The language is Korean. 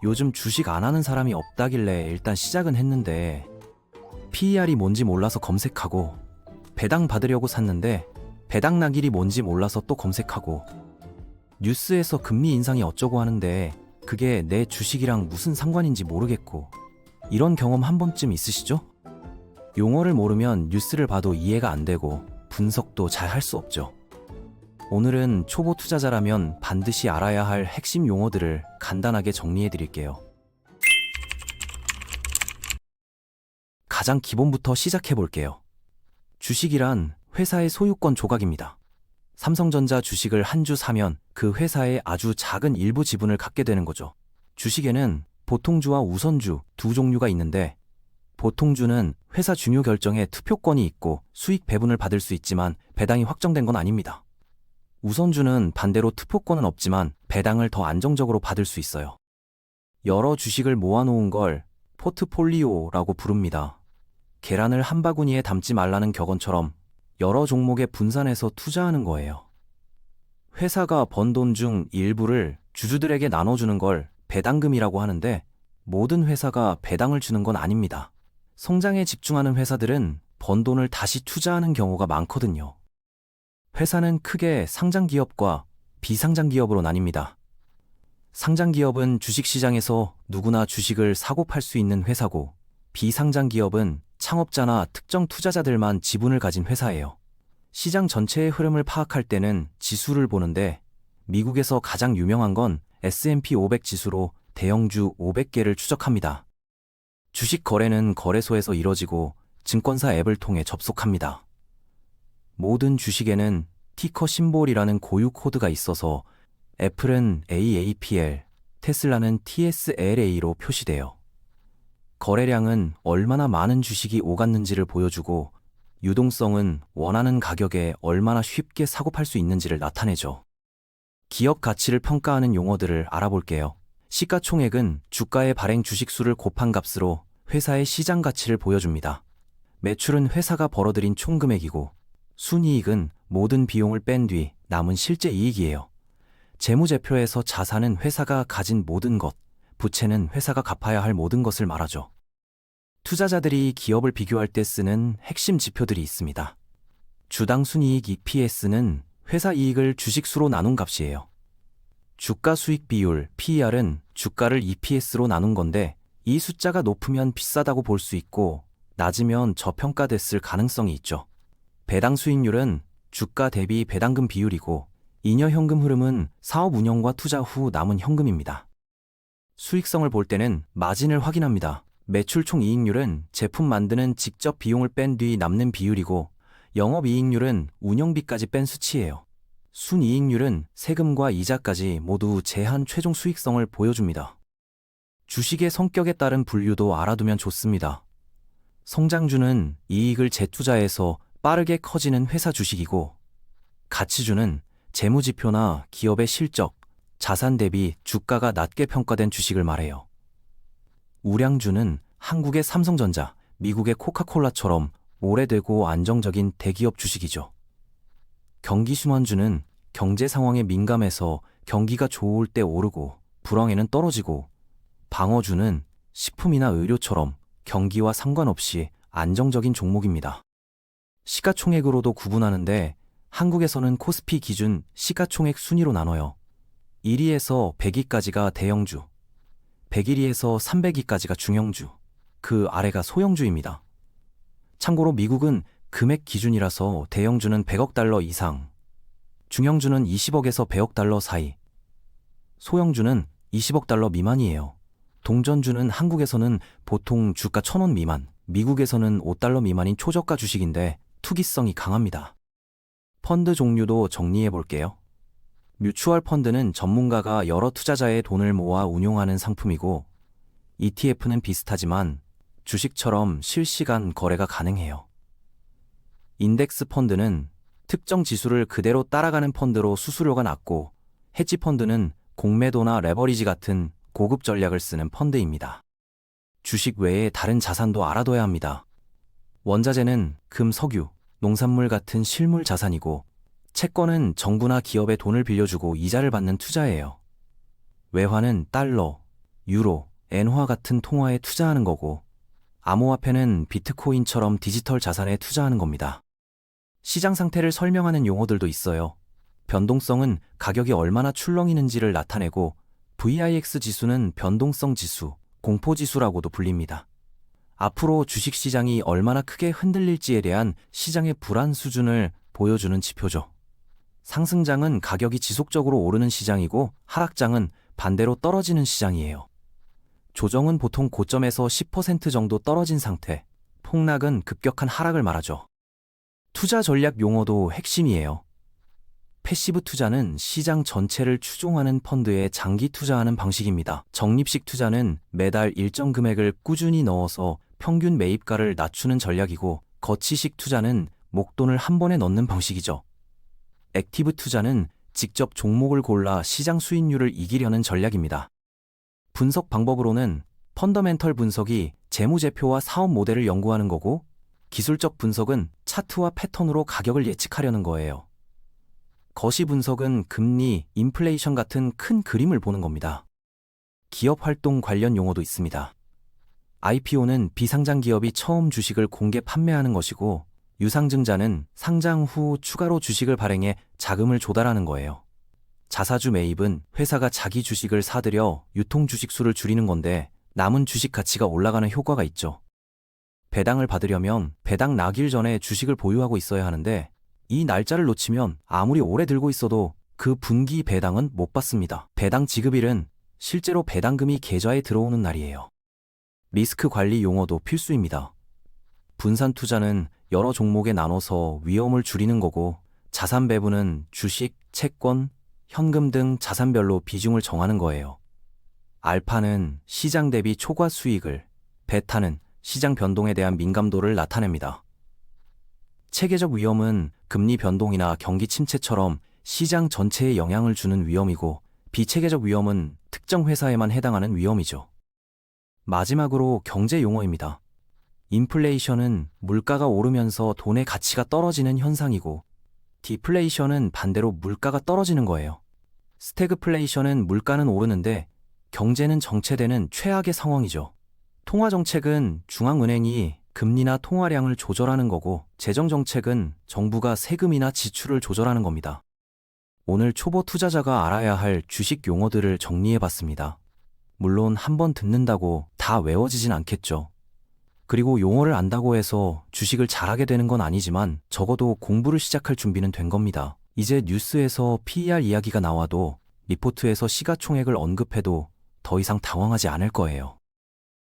요즘 주식 안 하는 사람이 없다길래 일단 시작은 했는데 PER이 뭔지 몰라서 검색하고 배당 받으려고 샀는데 배당 낙일이 뭔지 몰라서 또 검색하고 뉴스에서 금리 인상이 어쩌고 하는데 그게 내 주식이랑 무슨 상관인지 모르겠고 이런 경험 한 번쯤 있으시죠? 용어를 모르면 뉴스를 봐도 이해가 안 되고 분석도 잘 할 수 없죠. 오늘은 초보 투자자라면 반드시 알아야 할 핵심 용어들을 간단하게 정리해 드릴게요. 가장 기본부터 시작해 볼게요. 주식이란 회사의 소유권 조각입니다. 삼성전자 주식을 한 주 사면 그 회사의 아주 작은 일부 지분을 갖게 되는 거죠. 주식에는 보통주와 우선주 두 종류가 있는데 보통주는 회사 중요 결정에 투표권이 있고 수익 배분을 받을 수 있지만 배당이 확정된 건 아닙니다. 우선주는 반대로 투표권은 없지만 배당을 더 안정적으로 받을 수 있어요. 여러 주식을 모아놓은 걸 포트폴리오라고 부릅니다. 계란을 한 바구니에 담지 말라는 격언처럼 여러 종목에 분산해서 투자하는 거예요. 회사가 번 돈 중 일부를 주주들에게 나눠주는 걸 배당금이라고 하는데 모든 회사가 배당을 주는 건 아닙니다. 성장에 집중하는 회사들은 번 돈을 다시 투자하는 경우가 많거든요. 회사는 크게 상장기업과 비상장기업으로 나뉩니다. 상장기업은 주식시장에서 누구나 주식을 사고 팔 수 있는 회사고 비상장기업은 창업자나 특정 투자자들만 지분을 가진 회사예요. 시장 전체의 흐름을 파악할 때는 지수를 보는데 미국에서 가장 유명한 건 S&P 500 지수로 대형주 500개를 추적합니다. 주식 거래는 거래소에서 이뤄지고 증권사 앱을 통해 접속합니다. 모든 주식에는 티커 심볼이라는 고유 코드가 있어서 애플은 AAPL, 테슬라는 TSLA로 표시돼요. 거래량은 얼마나 많은 주식이 오갔는지를 보여주고 유동성은 원하는 가격에 얼마나 쉽게 사고 팔 수 있는지를 나타내죠. 기업 가치를 평가하는 용어들을 알아볼게요. 시가총액은 주가의 발행 주식수를 곱한 값으로 회사의 시장 가치를 보여줍니다. 매출은 회사가 벌어들인 총금액이고 순이익은 모든 비용을 뺀 뒤 남은 실제 이익이에요. 재무제표에서 자산은 회사가 가진 모든 것, 부채는 회사가 갚아야 할 모든 것을 말하죠. 투자자들이 기업을 비교할 때 쓰는 핵심 지표들이 있습니다. 주당 순이익 EPS는 회사 이익을 주식수로 나눈 값이에요. 주가 수익 비율 PER은 주가를 EPS로 나눈 건데 이 숫자가 높으면 비싸다고 볼 수 있고 낮으면 저평가됐을 가능성이 있죠. 배당 수익률은 주가 대비 배당금 비율이고 잉여 현금 흐름은 사업 운영과 투자 후 남은 현금입니다. 수익성을 볼 때는 마진을 확인합니다. 매출 총 이익률은 제품 만드는 직접 비용을 뺀 뒤 남는 비율이고 영업이익률은 운영비까지 뺀 수치예요. 순이익률은 세금과 이자까지 모두 제한 최종 수익성을 보여줍니다. 주식의 성격에 따른 분류도 알아두면 좋습니다. 성장주는 이익을 재투자해서 빠르게 커지는 회사 주식이고 가치주는 재무지표나 기업의 실적, 자산 대비 주가가 낮게 평가된 주식을 말해요. 우량주는 한국의 삼성전자, 미국의 코카콜라처럼 오래되고 안정적인 대기업 주식이죠. 경기순환주는 경제 상황에 민감해서 경기가 좋을 때 오르고 불황에는 떨어지고 방어주는 식품이나 의료처럼 경기와 상관없이 안정적인 종목입니다. 시가총액으로도 구분하는데 한국에서는 코스피 기준 시가총액 순위로 나눠요. 1위에서 100위까지가 대형주, 101위에서 300위까지가 중형주, 그 아래가 소형주입니다. 참고로 미국은 금액 기준이라서 대형주는 100억 달러 이상, 중형주는 20억에서 100억 달러 사이, 소형주는 20억 달러 미만이에요. 동전주는 한국에서는 보통 주가 1,000원 미만, 미국에서는 5달러 미만인 초저가 주식인데 투기성이 강합니다. 펀드 종류도 정리해 볼게요. 뮤추얼 펀드는 전문가가 여러 투자자의 돈을 모아 운용하는 상품이고 ETF는 비슷하지만 주식처럼 실시간 거래가 가능해요. 인덱스 펀드는 특정 지수를 그대로 따라가는 펀드로 수수료가 낮고 헤지 펀드는 공매도나 레버리지 같은 고급 전략을 쓰는 펀드입니다. 주식 외에 다른 자산도 알아둬야 합니다. 원자재는 금, 석유, 농산물 같은 실물 자산이고 채권은 정부나 기업에 돈을 빌려주고 이자를 받는 투자예요. 외화는 달러, 유로, 엔화 같은 통화에 투자하는 거고, 암호화폐는 비트코인처럼 디지털 자산에 투자하는 겁니다. 시장 상태를 설명하는 용어들도 있어요. 변동성은 가격이 얼마나 출렁이는지를 나타내고, VIX 지수는 변동성 지수, 공포 지수라고도 불립니다. 앞으로 주식시장이 얼마나 크게 흔들릴지에 대한 시장의 불안 수준을 보여주는 지표죠. 상승장은 가격이 지속적으로 오르는 시장이고, 하락장은 반대로 떨어지는 시장이에요. 조정은 보통 고점에서 10% 정도 떨어진 상태, 폭락은 급격한 하락을 말하죠. 투자 전략 용어도 핵심이에요. 패시브 투자는 시장 전체를 추종하는 펀드에 장기 투자하는 방식입니다. 적립식 투자는 매달 일정 금액을 꾸준히 넣어서 평균 매입가를 낮추는 전략이고, 거치식 투자는 목돈을 한 번에 넣는 방식이죠. 액티브 투자는 직접 종목을 골라 시장 수익률을 이기려는 전략입니다. 분석 방법으로는 펀더멘털 분석이 재무제표와 사업 모델을 연구하는 거고, 기술적 분석은 차트와 패턴으로 가격을 예측하려는 거예요. 거시 분석은 금리, 인플레이션 같은 큰 그림을 보는 겁니다. 기업 활동 관련 용어도 있습니다. IPO는 비상장 기업이 처음 주식을 공개 판매하는 것이고, 유상증자는 상장 후 추가로 주식을 발행해 자금을 조달하는 거예요. 자사주 매입은 회사가 자기 주식을 사들여 유통 주식 수를 줄이는 건데, 남은 주식 가치가 올라가는 효과가 있죠. 배당을 받으려면 배당 나길 전에 주식을 보유하고 있어야 하는데, 이 날짜를 놓치면 아무리 오래 들고 있어도 그 분기 배당은 못 받습니다. 배당 지급일은 실제로 배당금이 계좌에 들어오는 날이에요. 리스크 관리 용어도 필수입니다. 분산 투자는 여러 종목에 나눠서 위험을 줄이는 거고, 자산 배분은 주식, 채권, 현금 등 자산별로 비중을 정하는 거예요. 알파는 시장 대비 초과 수익을, 베타는 시장 변동에 대한 민감도를 나타냅니다. 체계적 위험은 금리 변동이나 경기 침체처럼 시장 전체에 영향을 주는 위험이고, 비체계적 위험은 특정 회사에만 해당하는 위험이죠. 마지막으로 경제 용어입니다. 인플레이션은 물가가 오르면서 돈의 가치가 떨어지는 현상이고, 디플레이션은 반대로 물가가 떨어지는 거예요. 스태그플레이션은 물가는 오르는데 경제는 정체되는 최악의 상황이죠. 통화정책은 중앙은행이 금리나 통화량을 조절하는 거고, 재정정책은 정부가 세금이나 지출을 조절하는 겁니다. 오늘 초보 투자자가 알아야 할 주식 용어들을 정리해봤습니다. 물론 한번 듣는다고 다 외워지진 않겠죠. 그리고 용어를 안다고 해서 주식을 잘하게 되는 건 아니지만, 적어도 공부를 시작할 준비는 된 겁니다. 이제 뉴스에서 PER 이야기가 나와도, 리포트에서 시가총액을 언급해도 더 이상 당황하지 않을 거예요.